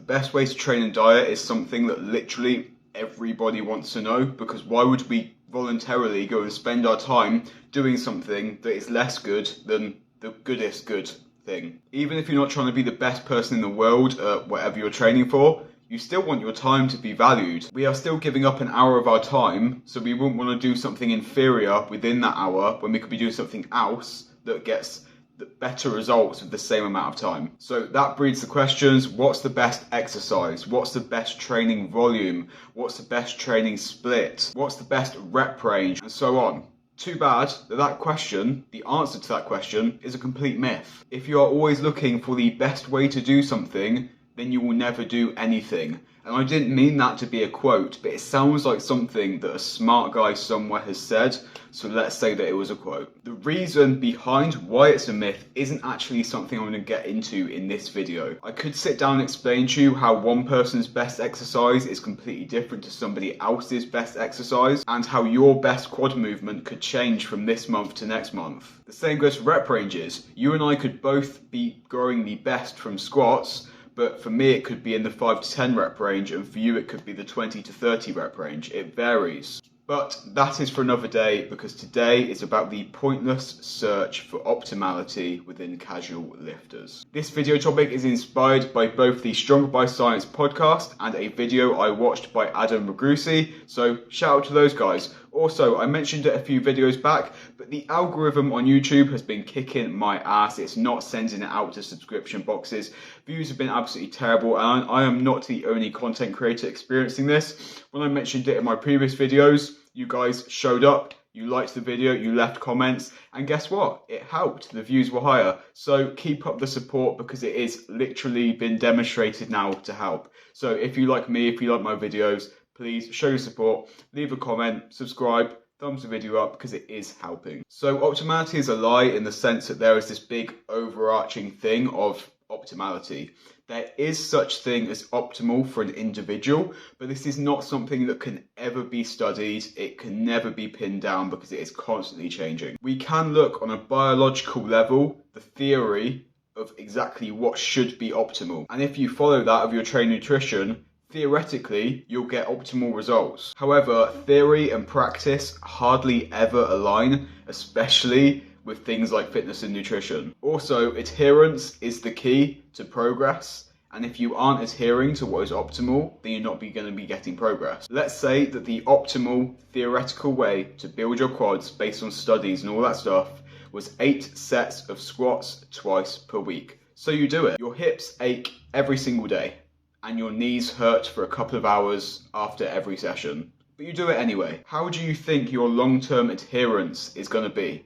best way to train and diet is something that literally everybody wants to know, because why would we voluntarily go and spend our time doing something that is less good than the goodest good thing? Even if you're not trying to be the best person in the world at whatever you're training for, you still want your time to be valued. We are still giving up an hour of our time, so we wouldn't want to do something inferior within that hour when we could be doing something else that gets the better results with the same amount of time. So that breeds the questions: what's the best exercise? What's the best training volume? What's the best training split? What's the best rep range? And so on. Too bad that question, the answer to that question, is a complete myth. If you are always looking for the best way to do something, then you will never do anything. And I didn't mean that to be a quote, but it sounds like something that a smart guy somewhere has said, so let's say that it was a quote. The reason behind why it's a myth isn't actually something I'm going to get into in this video. I could sit down and explain to you how one person's best exercise is completely different to somebody else's best exercise, and how your best quad movement could change from this month to next month. The same goes for rep ranges. You and I could both be growing the best from squats, but for me it could be in the 5 to 10 rep range, and for you it could be the 20 to 30 rep range. It varies. But that is for another day, because today is about the pointless search for optimality within casual lifters. This video topic is inspired by both the Stronger by Science podcast and a video I watched by Adam Ragusi, so shout out to those guys. Also, I mentioned it a few videos back, but the algorithm on YouTube has been kicking my ass. It's not sending it out to subscription boxes. Views have been absolutely terrible, and I am not the only content creator experiencing this. When I mentioned it in my previous videos, you guys showed up, you liked the video, you left comments, and guess what? It helped. The views were higher. So keep up the support, because it is literally been demonstrated now to help. So if you like me, if you like my videos, please show your support, leave a comment, subscribe, thumbs the video up, because it is helping. So optimality is a lie in the sense that there is this big overarching thing of optimality. There is such thing as optimal for an individual, but this is not something that can ever be studied. It can never be pinned down, because it is constantly changing. We can look on a biological level, the theory of exactly what should be optimal. And if you follow that of your trained nutrition, theoretically, you'll get optimal results. However, theory and practice hardly ever align, especially with things like fitness and nutrition. Also, adherence is the key to progress. And if you aren't adhering to what is optimal, then you're not going to be getting progress. Let's say that the optimal theoretical way to build your quads based on studies and all that stuff was 8 sets of squats twice per week. So you do it. Your hips ache every single day, and your knees hurt for a couple of hours after every session. But you do it anyway. How do you think your long-term adherence is going to be?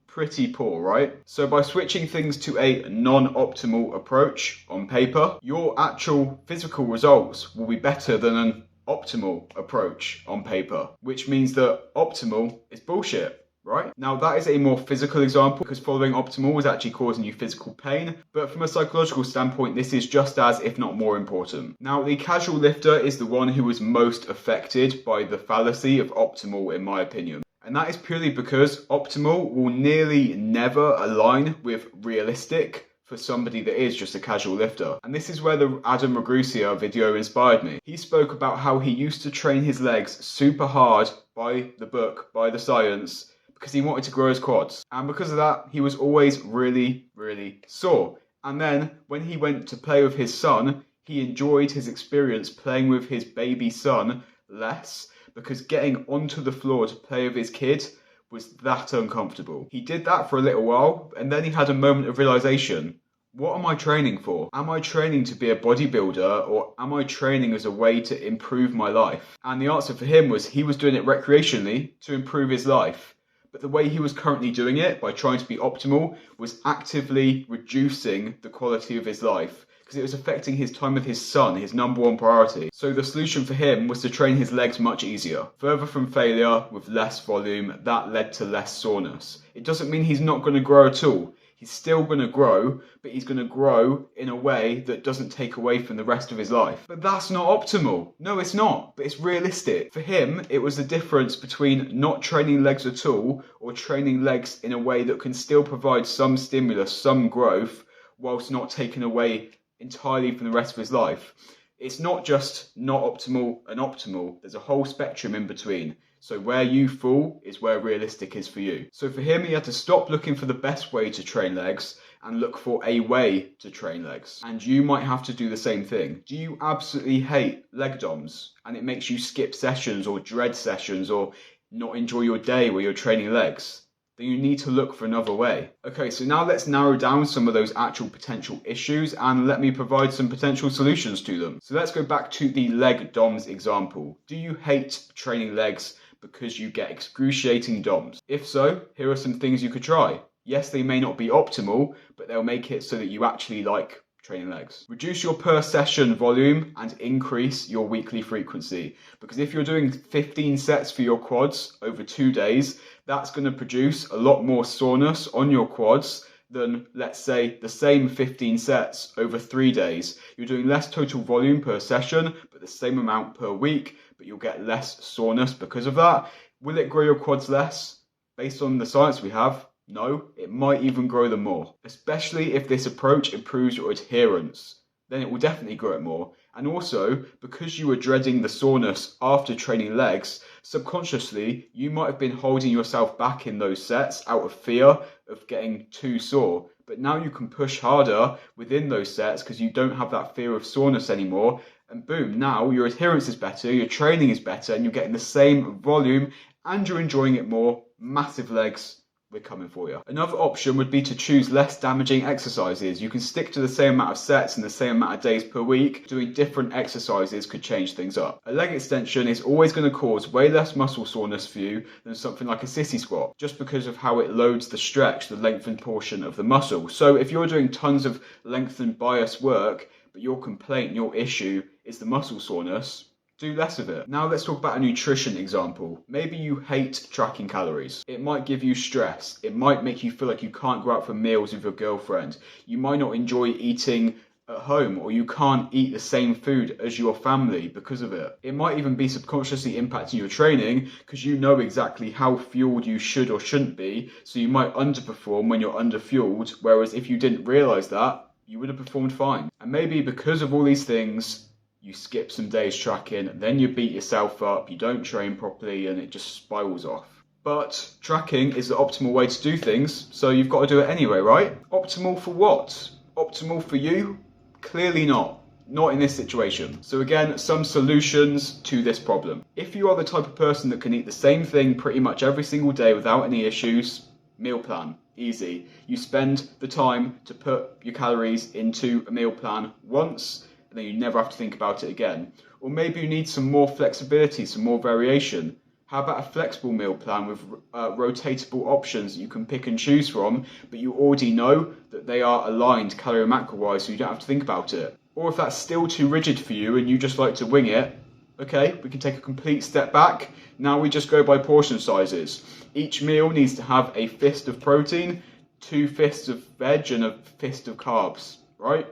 Pretty poor, right? So by switching things to a non-optimal approach on paper, your actual physical results will be better than an optimal approach on paper, which means that optimal is bullshit. Right? Now that is a more physical example, because following optimal is actually causing you physical pain, but from a psychological standpoint this is just as, if not more important. Now the casual lifter is the one who was most affected by the fallacy of optimal, in my opinion. And that is purely because optimal will nearly never align with realistic for somebody that is just a casual lifter. And this is where the Adam Ragusi video inspired me. He spoke about how he used to train his legs super hard by the book, by the science, because he wanted to grow his quads. And because of that, he was always really, really sore. And then when he went to play with his son, he enjoyed his experience playing with his baby son less, because getting onto the floor to play with his kid was that uncomfortable. He did that for a little while, and then he had a moment of realization. What am I training for? Am I training to be a bodybuilder, or am I training as a way to improve my life? And the answer for him was he was doing it recreationally to improve his life. But the way he was currently doing it, by trying to be optimal, was actively reducing the quality of his life, because it was affecting his time with his son, his number one priority. So the solution for him was to train his legs much easier. Further from failure, with less volume, that led to less soreness. It doesn't mean he's not going to grow at all. He's still going to grow, but he's going to grow in a way that doesn't take away from the rest of his life. But that's not optimal. No, it's not, but it's realistic. For him, it was the difference between not training legs at all, or training legs in a way that can still provide some stimulus, some growth, whilst not taking away entirely from the rest of his life. It's not just not optimal and optimal, there's a whole spectrum in between. So where you fall is where realistic is for you. So for him, he had to stop looking for the best way to train legs and look for a way to train legs. And you might have to do the same thing. Do you absolutely hate leg DOMs and it makes you skip sessions or dread sessions or not enjoy your day where you're training legs? Then you need to look for another way. Okay, so now let's narrow down some of those actual potential issues and let me provide some potential solutions to them. So let's go back to the leg DOMs example. Do you hate training legs because you get excruciating DOMs? If so, here are some things you could try. Yes, they may not be optimal, but they'll make it so that you actually like training legs. Reduce your per session volume and increase your weekly frequency. Because if you're doing 15 sets for your quads over 2 days, that's going to produce a lot more soreness on your quads than, let's say, the same 15 sets over 3 days. You're doing less total volume per session, but the same amount per week, but you'll get less soreness because of that. Will it grow your quads less? Based on the science we have, no, it might even grow them more, especially if this approach improves your adherence. Then it will definitely grow it more. And also, because you were dreading the soreness after training legs, subconsciously, you might have been holding yourself back in those sets out of fear of getting too sore. But now you can push harder within those sets because you don't have that fear of soreness anymore. And boom, now your adherence is better, your training is better, and you're getting the same volume and you're enjoying it more. Massive legs. We're coming for you. Another option would be to choose less damaging exercises. You can stick to the same amount of sets and the same amount of days per week. Doing different exercises could change things up. A leg extension is always going to cause way less muscle soreness for you than something like a sissy squat, just because of how it loads the stretch, the lengthened portion of the muscle. So if you're doing tons of lengthened bias work, but your complaint, your issue is the muscle soreness, do less of it. Now let's talk about a nutrition example. Maybe you hate tracking calories. It might give you stress. It might make you feel like you can't go out for meals with your girlfriend. You might not enjoy eating at home, or you can't eat the same food as your family because of it. It might even be subconsciously impacting your training because you know exactly how fueled you should or shouldn't be, so you might underperform when you're underfueled, whereas if you didn't realize that, you would have performed fine. And maybe because of all these things, you skip some days tracking, then you beat yourself up, you don't train properly, and it just spirals off. But tracking is the optimal way to do things, so you've got to do it anyway, right? Optimal for what? Optimal for you? Clearly not. Not in this situation. So again, some solutions to this problem. If you are the type of person that can eat the same thing pretty much every single day without any issues, meal plan. Easy. You spend the time to put your calories into a meal plan once, and then you never have to think about it again. Or maybe you need some more flexibility, some more variation. How about a flexible meal plan with rotatable options that you can pick and choose from, but you already know that they are aligned calorie and macro wise, so you don't have to think about it. Or if that's still too rigid for you and you just like to wing it, okay, we can take a complete step back. Now we just go by portion sizes. Each meal needs to have a fist of protein, 2 fists of veg, and a fist of carbs, right?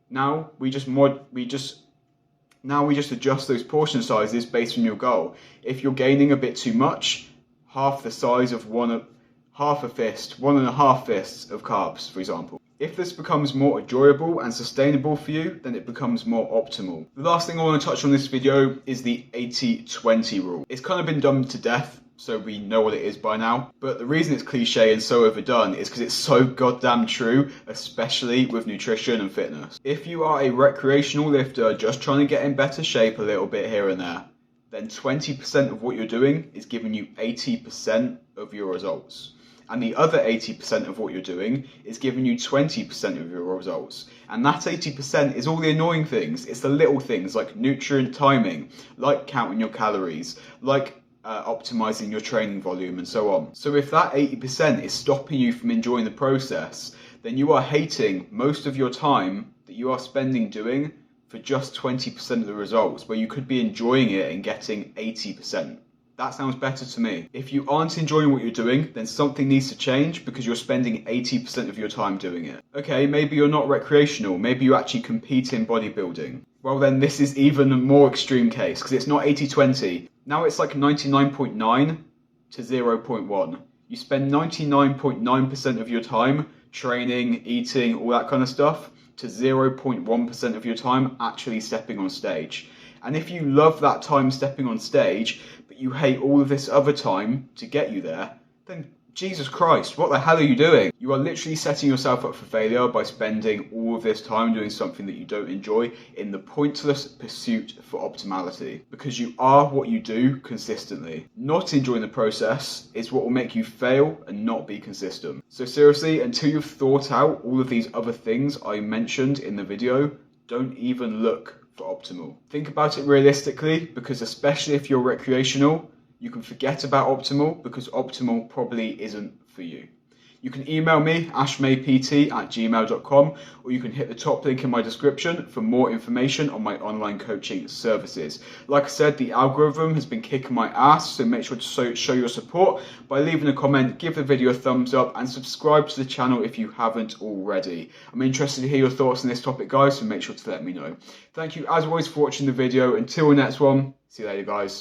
Now we just adjust those portion sizes based on your goal. If you're gaining a bit too much, half the size of half a fist, 1.5 fists of carbs, for example. If this becomes more enjoyable and sustainable for you, then it becomes more optimal. The last thing I want to touch on this video is the 80-20 rule. It's kind of been done to death, so we know what it is by now. But the reason it's cliche and so overdone is because it's so goddamn true, especially with nutrition and fitness. If you are a recreational lifter just trying to get in better shape a little bit here and there, then 20% of what you're doing is giving you 80% of your results. And the other 80% of what you're doing is giving you 20% of your results. And that 80% is all the annoying things. It's the little things like nutrient timing, like counting your calories, like optimizing your training volume and so on. So if that 80% is stopping you from enjoying the process, then you are hating most of your time that you are spending doing for just 20% of the results, where you could be enjoying it and getting 80%. That sounds better to me. If you aren't enjoying what you're doing, then something needs to change because you're spending 80% of your time doing it. Okay, maybe you're not recreational, maybe you actually compete in bodybuilding. Well then this is even a more extreme case because it's not 80-20. Now it's like 99.9 to 0.1. You spend 99.9% of your time training, eating, all that kind of stuff, to 0.1% of your time actually stepping on stage. And if you love that time stepping on stage, but you hate all of this other time to get you there, then Jesus Christ, what the hell are you doing? You are literally setting yourself up for failure by spending all of this time doing something that you don't enjoy in the pointless pursuit for optimality. Because you are what you do consistently. Not enjoying the process is what will make you fail and not be consistent. So seriously, until you've thought out all of these other things I mentioned in the video, don't even look for optimal. Think about it realistically, because especially if you're recreational, you can forget about optimal because optimal probably isn't for you. You can email me, ashmaypt@gmail.com, or you can hit the top link in my description for more information on my online coaching services. Like I said, the algorithm has been kicking my ass, so make sure to show your support by leaving a comment, give the video a thumbs up, and subscribe to the channel if you haven't already. I'm interested to hear your thoughts on this topic, guys, so make sure to let me know. Thank you, as always, for watching the video. Until the next one, see you later, guys.